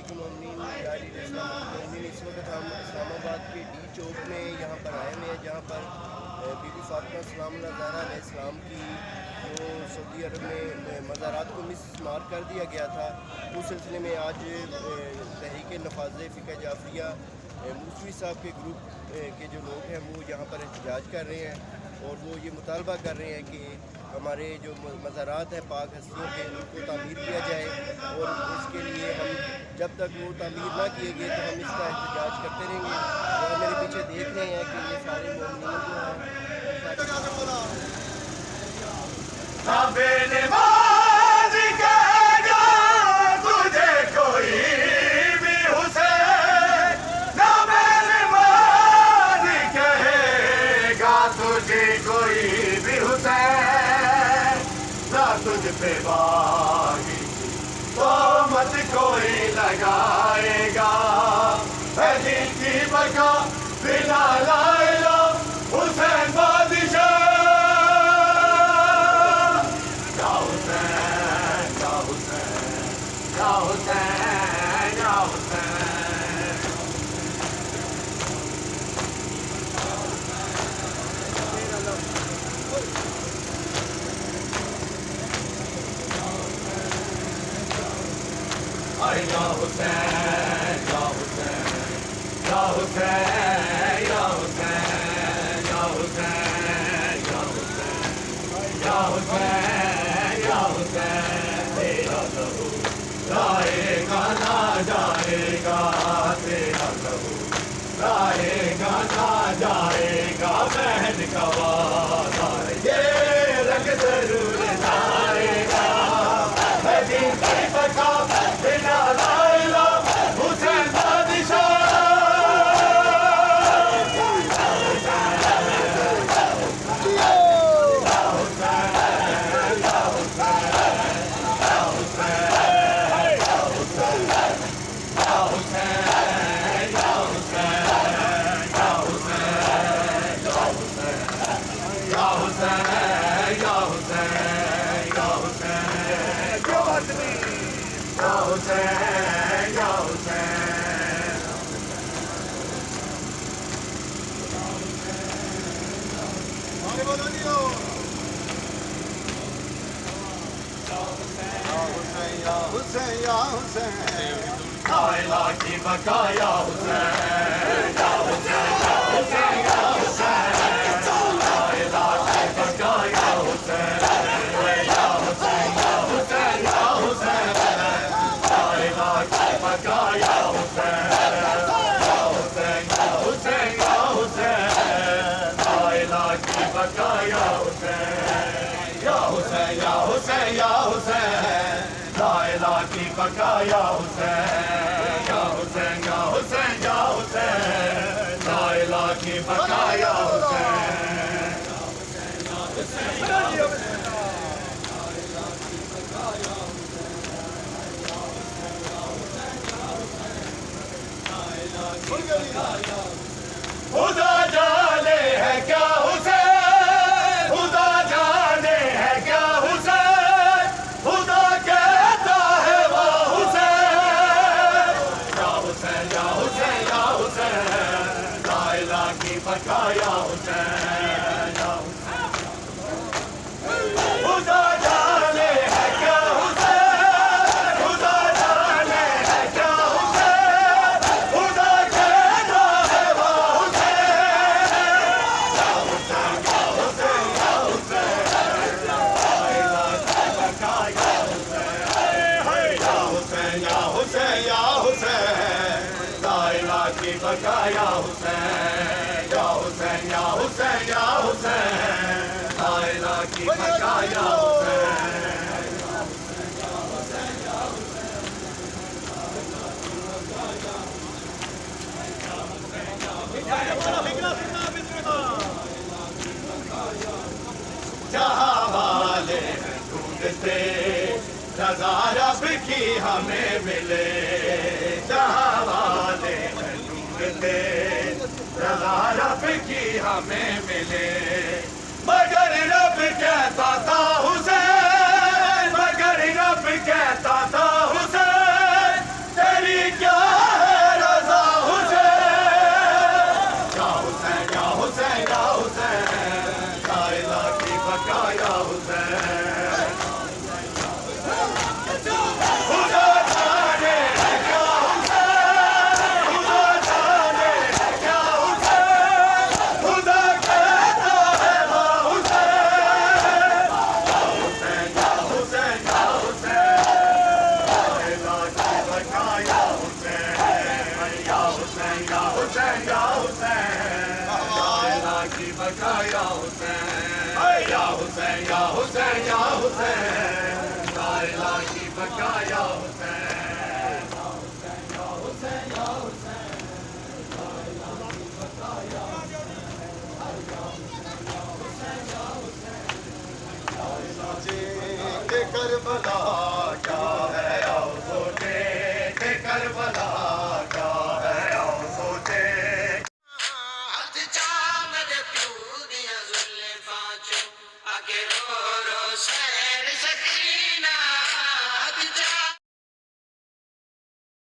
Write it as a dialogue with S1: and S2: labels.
S1: इस वक्त हम इस्लामाबाद के डी चौक में यहाँ पर आए हुए हैं, जहाँ पर बीबी फातिमा सलामुल्लाह ज़हरा अलैहिस्सलाम की जो सऊदी अरब में मज़ारात को मिसमार कर दिया गया था, उस सिलसिले में आज तहरीक नफाज़ फ़िक़्ह जाफ़रिया मूसवी साहब के ग्रुप के जो लोग हैं वो यहाँ पर एहतजाज कर रहे हैं और वो ये मुतालबा कर रहे हैं कि हमारे जो मज़ारात हैं पाक हस्तियों के उनको तामीर किया जाए, और इसके लिए हम जब तक वो तामीर ना किए गए तो हम इसका एहतजाज करते रहेंगे। और मेरे पीछे देख रहे हैं कि ये सारे मोमिनीन जो हैं
S2: तुझ पे बागी तो मत कोई लगाएगा, दिल की बका बिना लाए लो हुसैन बादशाह। या हुसैन या हुसैन या हुसैन या हुसैन। या हुसैन या हुसैन या हुसैन या हुसैन या हुसैन या हुसैन या हुसैन या हुसैन। तेरा लहू जाएगा ना जाएगा, तेरा लहू जाएगा ना जाएगा, बहन का वादा ये रंग जरूर जाएगा। दिन की बका बिना लाए लो हुसैन बादशाह। हुसैन या हुसैन लाइला की बका या हुसैन या हुसैन या हुसैन या हुसैन लाइला की बका या हुसैन या हुसैन या हुसैन या हुसैन लाइला की बका या हुसैन या हुसैन या हुसैन या हुसैन लाइला की बका या हुसैन या हुसैन या हुसैन या हुसैन लाइला की बका या हुसैन या हुसैन या हुसैन या हुसैन लाइला की बका या हुसैन या हुसैन या खुदा जाने है क्या हुसैन, खुदा जाने है क्या हुसैन, खुदा कहता है वो हुसैन। या हुसैन या हुसैन या हुसैन लाइला की बका या हुसैन या हुसैन। खुदा जाने है क्या हुसैन, खुदा जाने है क्या हुसैन, खुदा कहता है वो हुसैन। या हुसैन या हुसैन या हुसैन लाइला की बका या हुसैन या हुसैन या हुसैन या हुसैन लाइला की बका या हुसैन या हुसैन या हुसैन या हुसैन लाइला की बका या हुसैन। जहाँ वाले हैं ढूंढते रज़ा रब की हमें मिले, जहाँ वाले हैं ढूंढते रज़ा रब की हमें मिले। मगर रब कहता था हुसैन, मगर रब कहता था हुसैन तेरी क्या करबला क्या है, आओ सोचे के करबला क्या है, आओ सोचे।
S3: हथ चामर प्यू दिया जुल्फां चो आके रो रो से